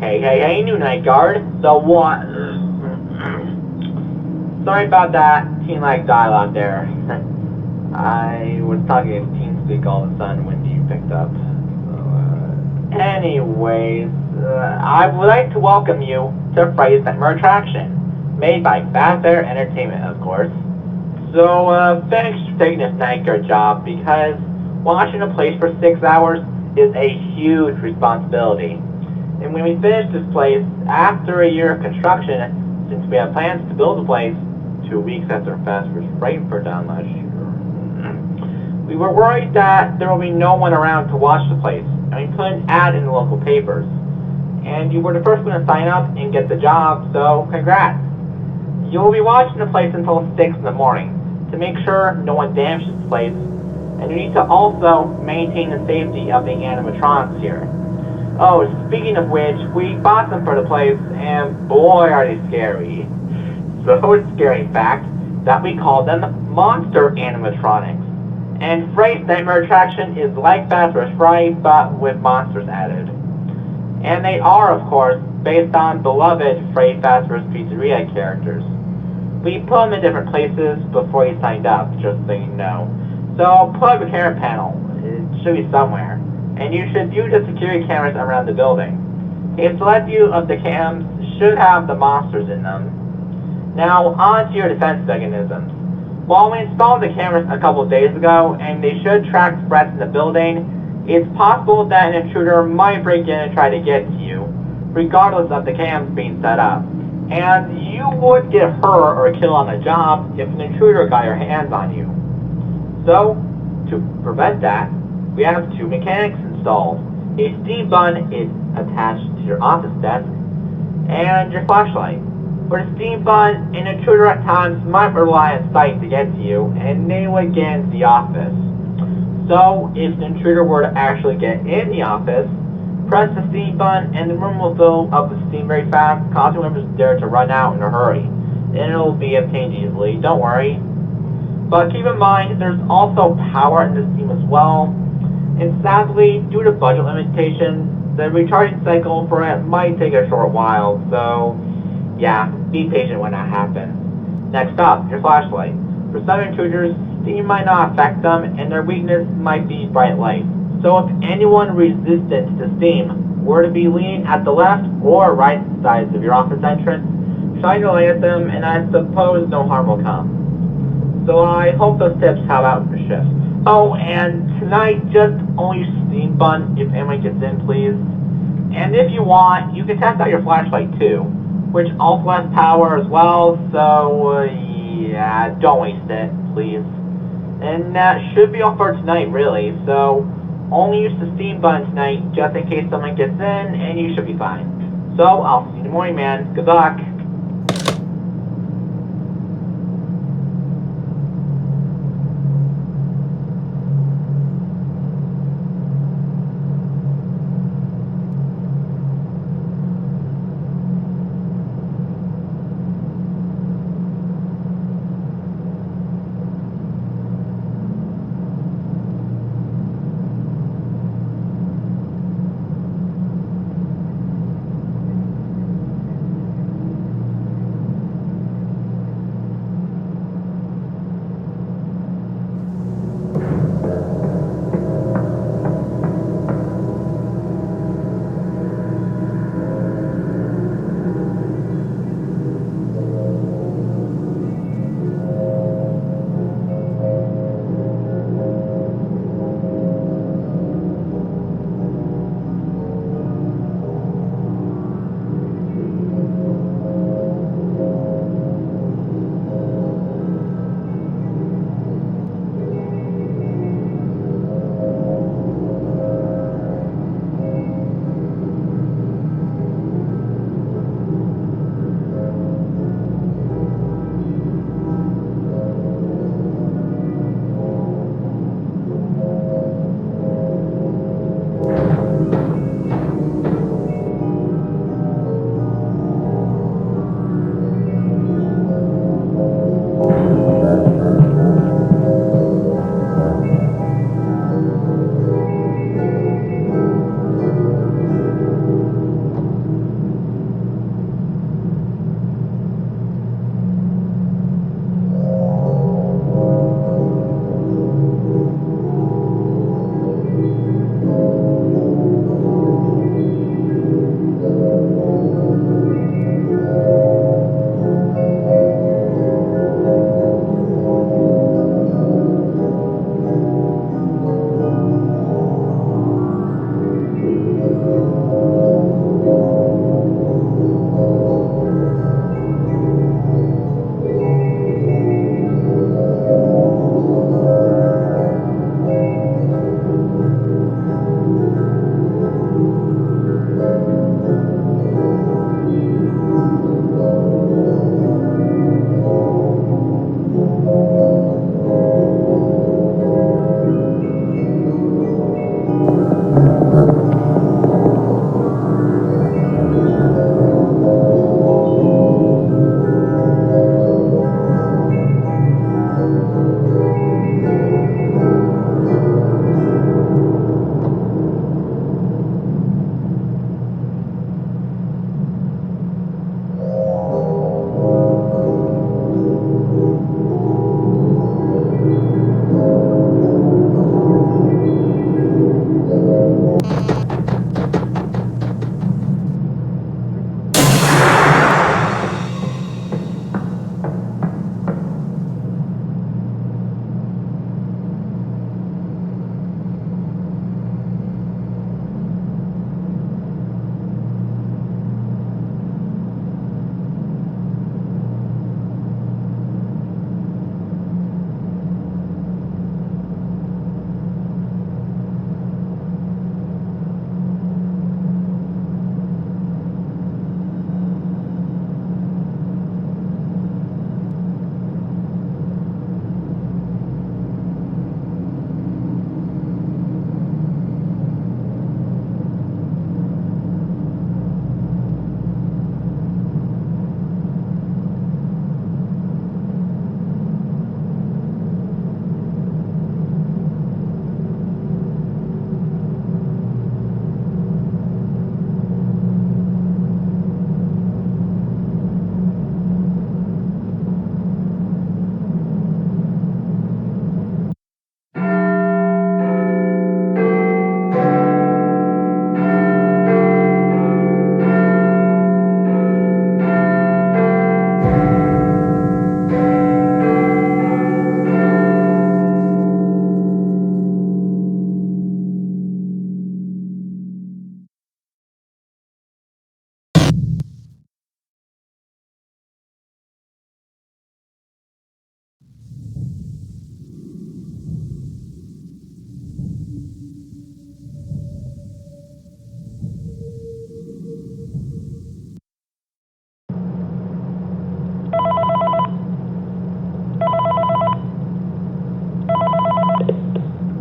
Hey, new night guard. So what? Sorry about that teen like dialogue there. I was talking in TeamSpeak all of a sudden when you picked up. Anyways, I would like to welcome you to Friday's Nightmare Attraction, made by Fazbear Entertainment, of course. So, thanks for taking this night guard job, because watching a place for 6 hours is a huge responsibility. And when we finish this place, after a year of construction, since we have plans to build the place 2 weeks after Fazbear's Frankfurt down last year, we were worried that there will be no one around to watch the place, and we put an ad in the local papers. And you were the first one to sign up and get the job, so congrats. You'll be watching the place until 6 in the morning to make sure no one damages the place, and you need to also maintain the safety of the animatronics here. Oh, speaking of which, we bought them for the place, and boy are they scary. So scary, in fact, that we call them monster animatronics. And Friday's Nightmare Attraction is like Fazbear's Friday, but with monsters added. And they are, of course, based on beloved Freddy Fazbear's Pizzeria characters. We put them in different places before you signed up, just so you know. So plug the camera panel. It should be somewhere. And you should view the security cameras around the building. A select view of the cams should have the monsters in them. Now, on to your defense mechanisms. While we installed the cameras a couple of days ago, and they should track threats in the building, it's possible that an intruder might break in and try to get to you, regardless of the cams being set up. And you would get hurt or killed on the job if an intruder got your hands on you. So, to prevent that, we have 2 mechanics installed. A steam bun is attached to your office desk, and your flashlight. For the steam bun, an intruder at times might rely on sight to get to you, and they would get into the office. So, if the intruder were to actually get in the office, press the steam button and the room will fill up with steam very fast, causing members there to run out in a hurry. And it'll be obtained easily, don't worry. But keep in mind, there's also power in this steam as well. And sadly, due to budget limitations, the recharging cycle for it might take a short while, so yeah, be patient when that happens. Next up, your flashlight. For some intruders, steam might not affect them, and their weakness might be bright light. So if anyone resistant to steam were to be leaning at the left or right sides of your office entrance, shine your light at them, and I suppose no harm will come. So I hope those tips help out for shift. Oh, and tonight, just only use steam bun if anyone gets in, please. And if you want, you can test out your flashlight too, which also has power as well, so yeah, don't waste it, please. And that should be all for tonight, really, so only use the steam button tonight, just in case someone gets in, and you should be fine. So, I'll see you in the morning, man. Good luck.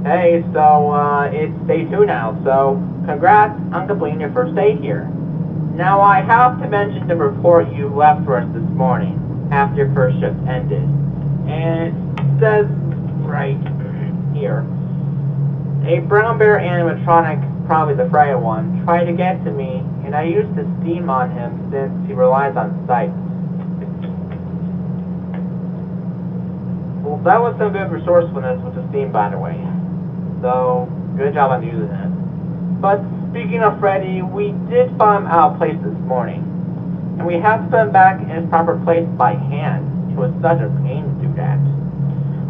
Hey, so, it's day 2 now, so congrats on completing your first day here. Now, I have to mention the report you left for us this morning, after your first shift ended. And it says right here, a brown bear animatronic, probably the Freya one, tried to get to me, and I used the steam on him since he relies on sight. Well, that was some good resourcefulness with the steam, by the way. So, good job on using it. But speaking of Freddy, we did find him out of place this morning. And we have to put him back in his proper place by hand. It was such a pain to do that.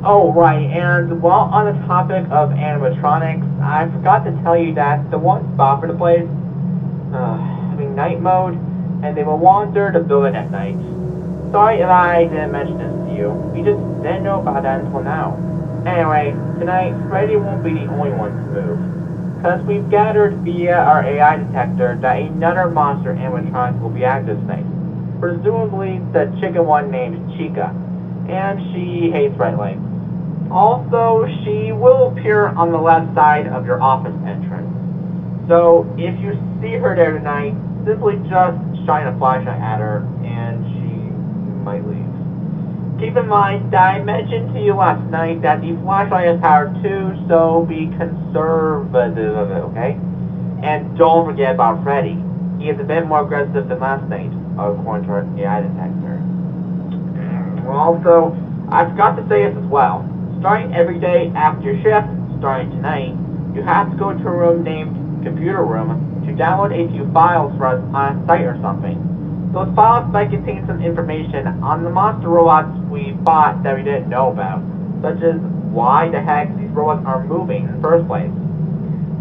Oh, right, and while on the topic of animatronics, I forgot to tell you that the one spot for the place, having night mode, and they will wander the building at night. Sorry if I didn't mention this to you. We just didn't know about that until now. Anyway, tonight, Freddy won't be the only one to move. Because we've gathered via our AI detector that another monster animatronic will be active tonight. Presumably the chicken one named Chica. And she hates red lights. Also, she will appear on the left side of your office entrance. So, if you see her there tonight, simply just shine a flashlight at her, and she might leave. Keep in mind that I mentioned to you last night that the flashlight is powered too, so be conservative of it, okay? And don't forget about Freddy. He is a bit more aggressive than last night, according to our AI detector. Also, I forgot to say this as well. Starting every day after your shift, starting tonight, you have to go to a room named Computer Room to download a few files for us on a site or something. Those files might contain some information on the monster robots we fought that we didn't know about, such as why the heck these robots are moving in the first place.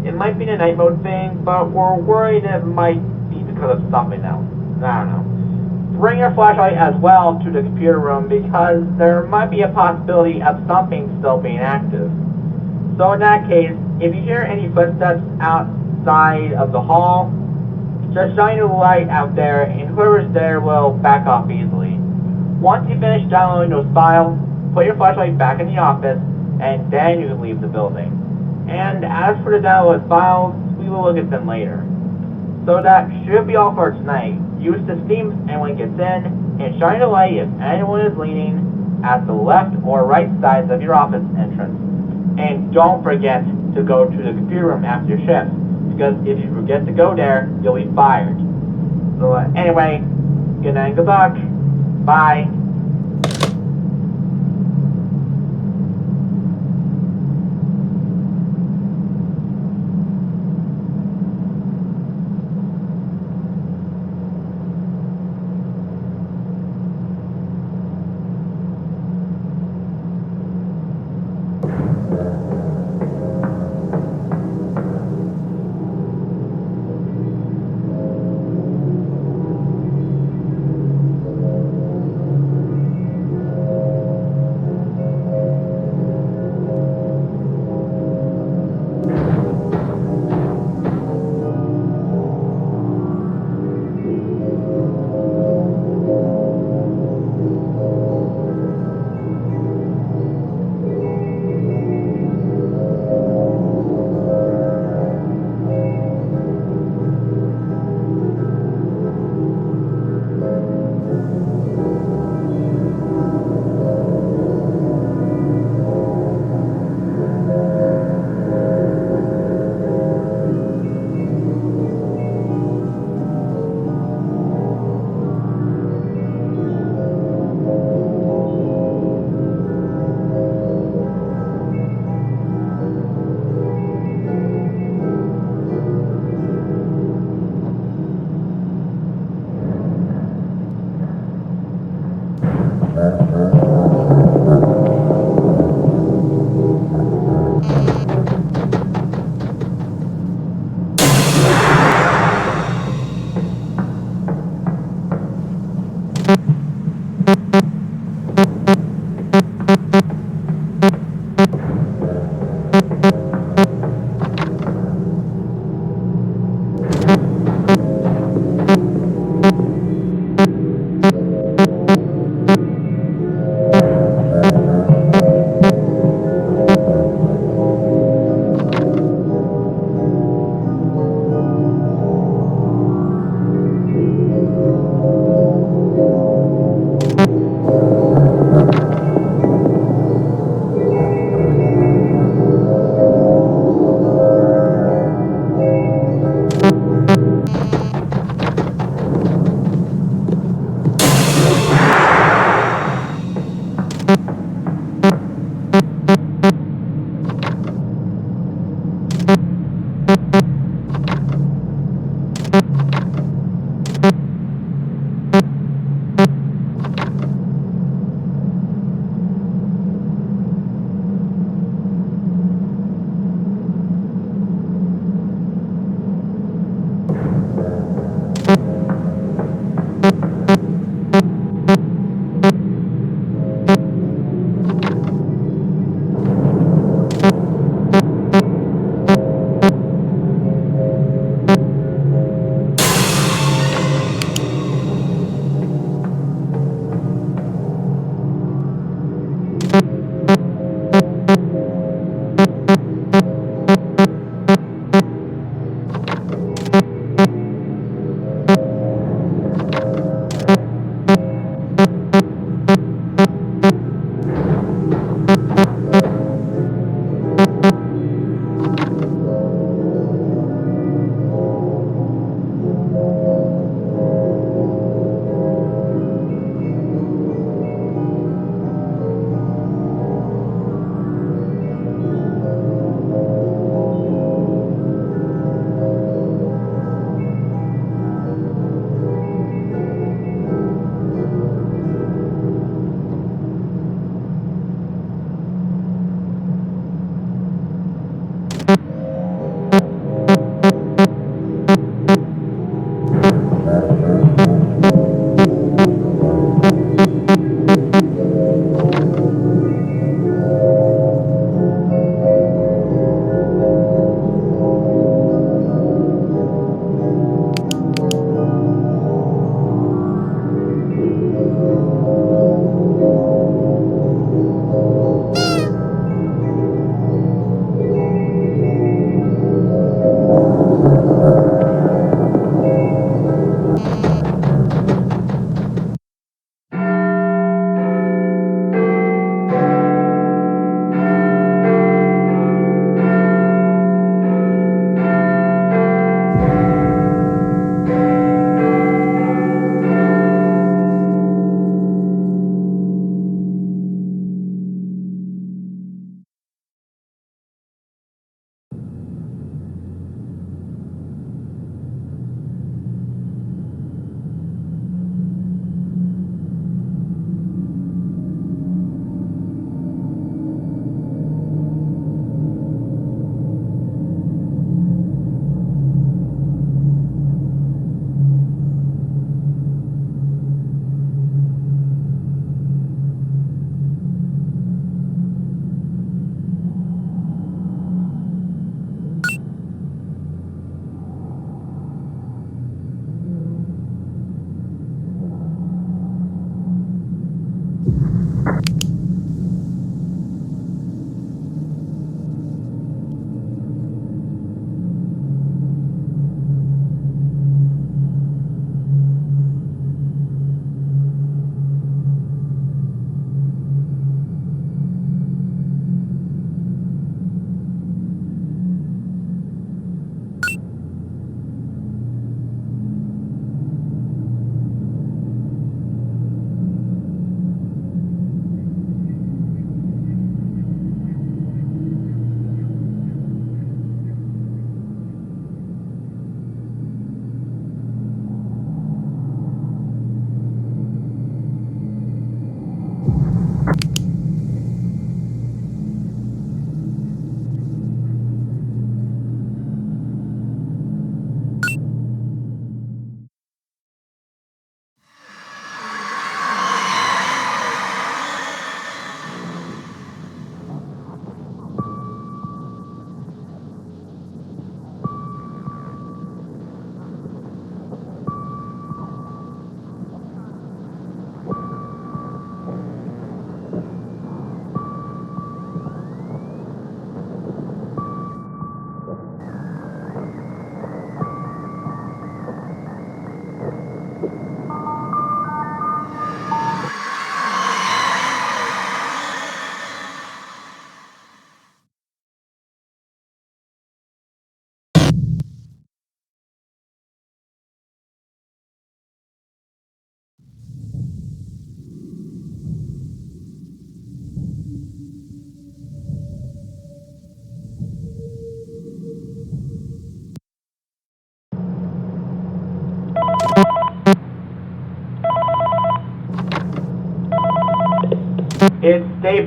It might be a night mode thing, but we're worried it might be because of something else. I don't know. Bring your flashlight as well to the computer room because there might be a possibility of something still being active. So in that case, if you hear any footsteps outside of the hall, just shine a light out there and whoever's there will back off easily. Once you finish downloading those files, put your flashlight back in the office and then you can leave the building. And as for the downloaded files, we will look at them later. So that should be all for tonight. Use the steam if anyone gets in, and shine a light if anyone is leaning at the left or right sides of your office entrance. And don't forget to go to the computer room after your shift, because if you forget to go there, you'll be fired. So anyway, good night and good luck. Bye.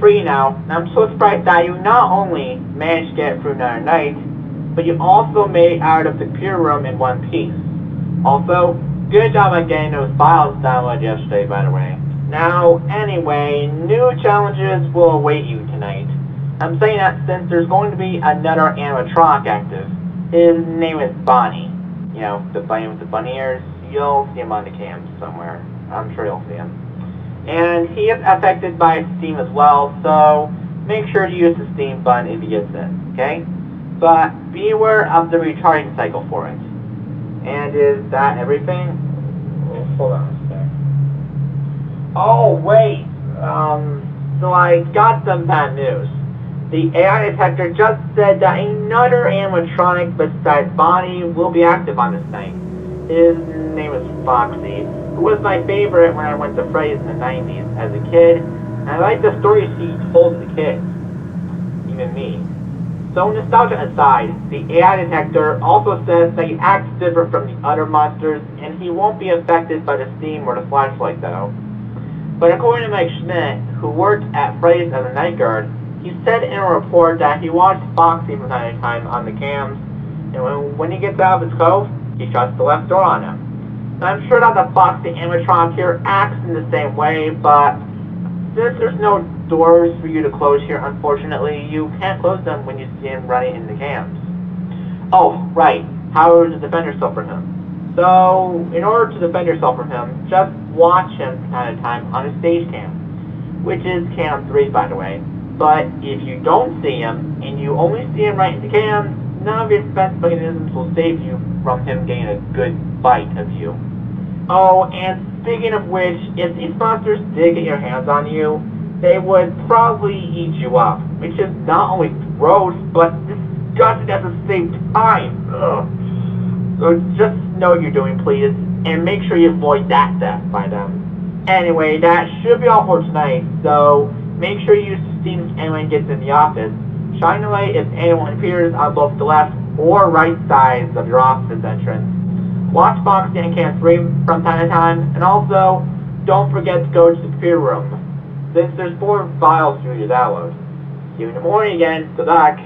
free now, and I'm so surprised that you not only managed to get through another night, but you also made it out of the computer room in one piece. Also, good job on getting those files downloaded yesterday, by the way. Now, anyway, new challenges will await you tonight. I'm saying that since there's going to be another animatronic active. His name is Bonnie. You know, the bunny with the bunny ears. You'll see him on the cam somewhere. I'm sure you'll see him. And he is affected by steam as well, so make sure to use the steam button if he gets it, okay? But be aware of the recharging cycle for it. And is that everything? Oh, hold on a sec. Oh, wait. So I got some bad news. The AI detector just said that another animatronic besides Bonnie will be active on this night. His name is Foxy, who was my favorite when I went to Freddy's in the 90s as a kid, and I liked the stories he told the kids. Even me. So nostalgia aside, the AI detector also says that he acts different from the other monsters, and he won't be affected by the steam or the flashlight though. But according to Mike Schmidt, who worked at Freddy's as a night guard, he said in a report that he watched Foxy from time to time on the cams, and when he gets out of his cove, he shuts the left door on him. And I'm sure that the Foxy animatronic here acts in the same way, but since there's no doors for you to close here, unfortunately, you can't close them when you see him running in the cams. Oh, right. How to defend yourself from him? So, in order to defend yourself from him, just watch him from time to time on his stage cam, which is cam 3, by the way. But if you don't see him, and you only see him right in the cams, none of your defense mechanisms will save you from him getting a good bite of you. Oh, and speaking of which, if these monsters did get your hands on you, they would probably eat you up, which is not only gross, but disgusting at the same time. Ugh. So just know what you're doing, please, and make sure you avoid that death by them. Anyway, that should be all for tonight, so make sure you use the steam if anyone gets in the office. Shine a light if anyone appears on both the left or right sides of your office entrance. Watch Foxy and Cam 3 from time to time, and also, don't forget to go to the computer room, since there's 4 files for you to download. See you in the morning again. Good luck.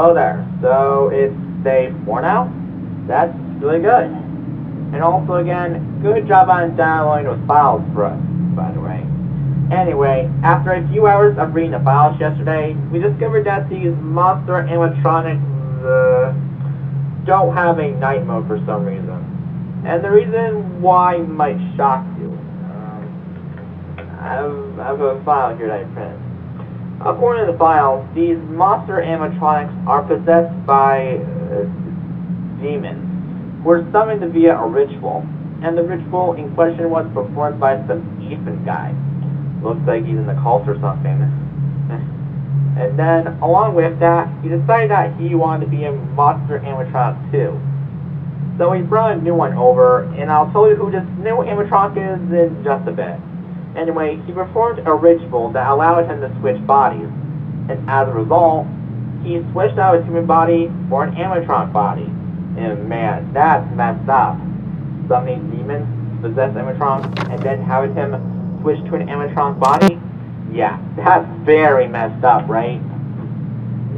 Hello there. So it's day 4 now? That's really good. And also again, good job on downloading those files for us, by the way. Anyway, after a few hours of reading the files yesterday, we discovered that these monster animatronics don't have a night mode for some reason. And the reason why might shock you. I have a file here that I printed. According to the file, these monster animatronics are possessed by demons, who were summoned via a ritual. And the ritual in question was performed by some Ethan guy. Looks like he's in the cult or something. And then, along with that, he decided that he wanted to be a monster animatronic too. So he brought a new one over, and I'll tell you who this new animatronic is in just a bit. Anyway, he performed a ritual that allowed him to switch bodies, and as a result, he switched out his human body for an animatronic body. And man, that's messed up. Summoning demons to possess animatronics, and then having him switch to an animatronic body? Yeah, that's very messed up, right?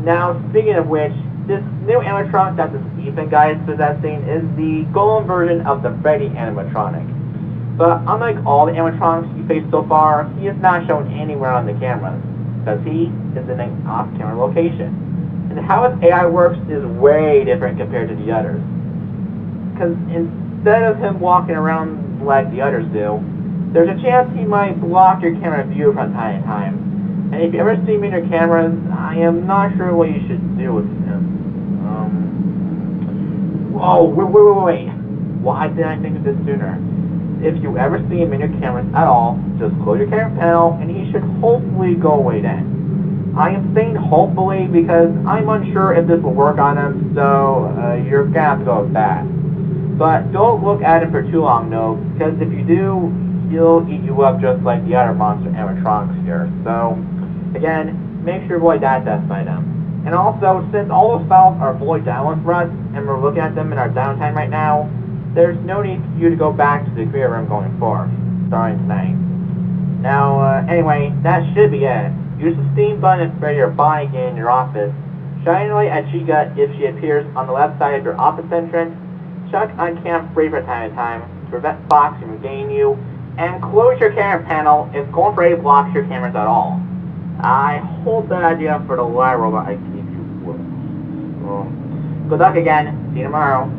Now, speaking of which, this new animatronic that this Ethan guy is possessing is the golem version of the Freddy animatronic. But unlike all the animatronics you faced so far, he is not shown anywhere on the cameras, because he is in an off-camera location. And how his AI works is way different compared to the others. Because instead of him walking around like the others do, there's a chance he might block your camera view from time to time. And if you ever see him in your cameras, I am not sure what you should do with him. Oh, wait. Why didn't I think of this sooner? If you ever see him in your cameras at all, just close your camera panel and he should hopefully go away then. I am saying hopefully because I'm unsure if this will work on him, so you're gonna have to go with that. But don't look at him for too long though, because if you do, he'll eat you up just like the other monster animatronics here. So, again, make sure to avoid that death by them. And also, since all those files are fully downloaded for us, and we're looking at them in our downtime right now, there's no need for you to go back to the creator room going forward, starting tonight. Now, anyway, that should be it. Use the Steam button for your body again in your office. Shine a light at Chica if she appears on the left side of your office entrance. Check on Cam Free from time to time to prevent Fox from gaining you. And close your camera panel if Golem Freddy blocks your cameras at all. I hold that idea for the live robot I keep you with. Well, good luck again. See you tomorrow.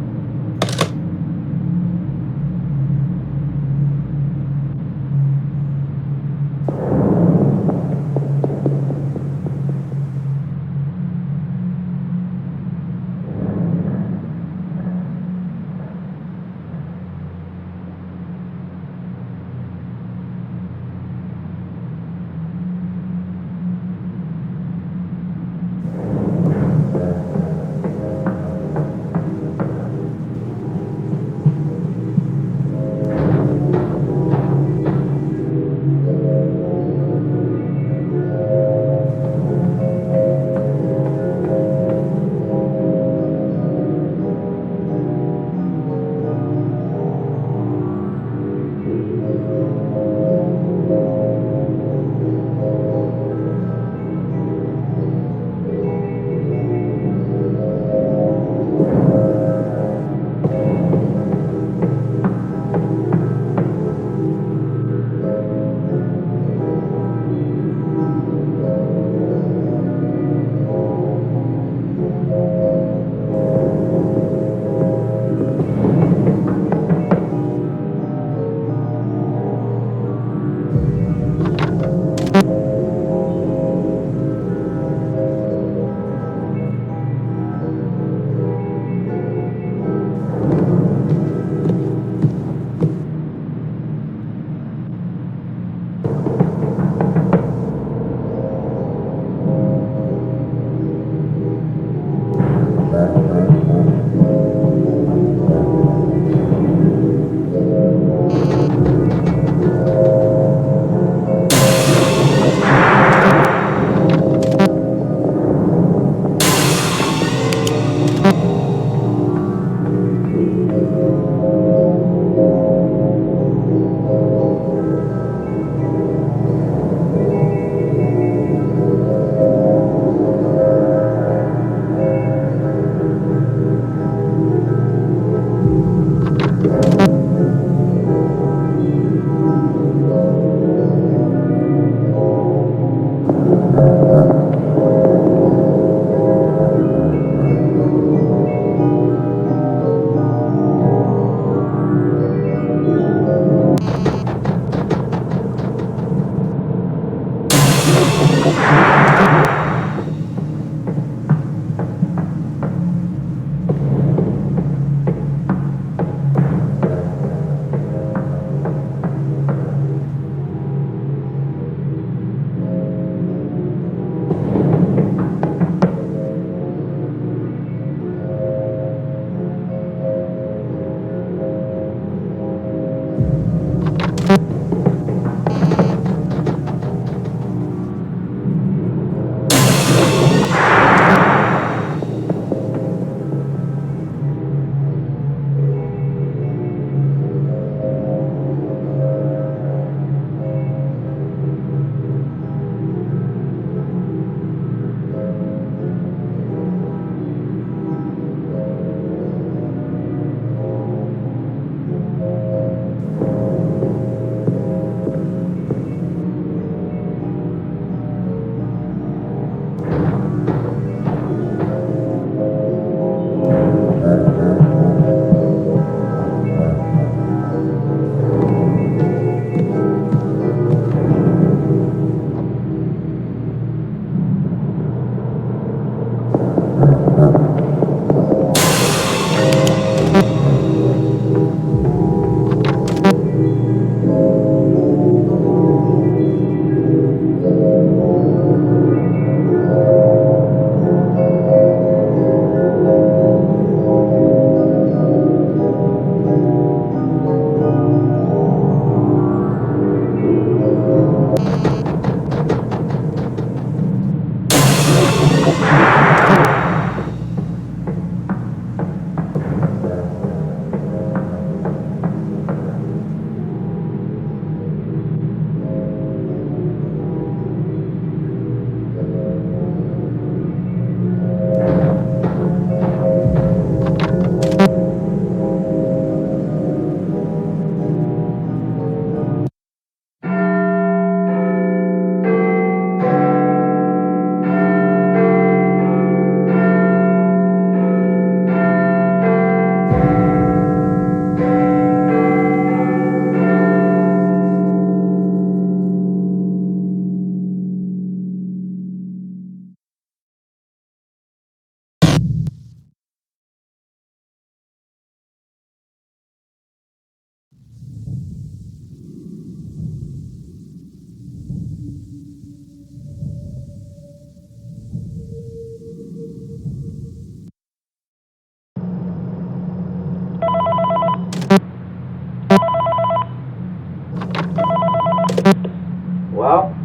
Well,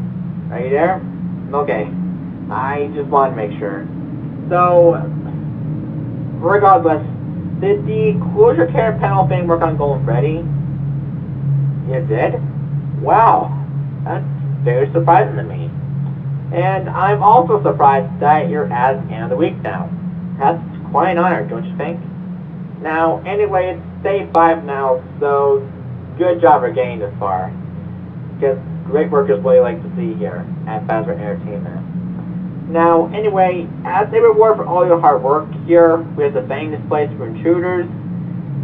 are you there? Okay. I just want to make sure. So, regardless, did the closure care panel thing work on Golden Freddy? It did? Wow. That's very surprising to me. And I'm also surprised that you're as end of the week now. That's quite an honor, don't you think? Now, anyway, it's day 5 now, so good job for getting this far. Because great work is what I like to see here at Fazbear Entertainment. Now, anyway, as a reward for all your hard work here with the fan displays for intruders,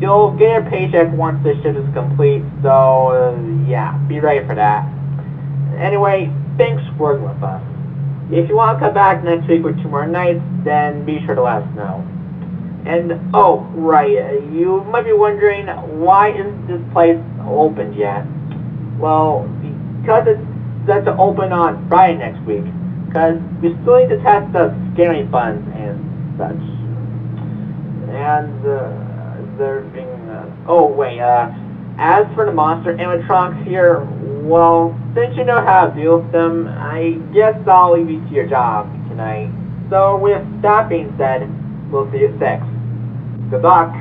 you'll get your paycheck once this shift is complete, so yeah, be ready for that. Anyway, thanks for working with us. If you want to come back next week for 2 more nights, then be sure to let us know. And, oh, right, you might be wondering, why isn't this place opened yet? Well, because it's set to open on Friday next week, because we still need to test the scaring buttons and such. And, as for the monster animatronics here, well, since you know how to deal with them, I guess I'll leave you to your job tonight. So, with that being said, we'll see you at 6. Good luck.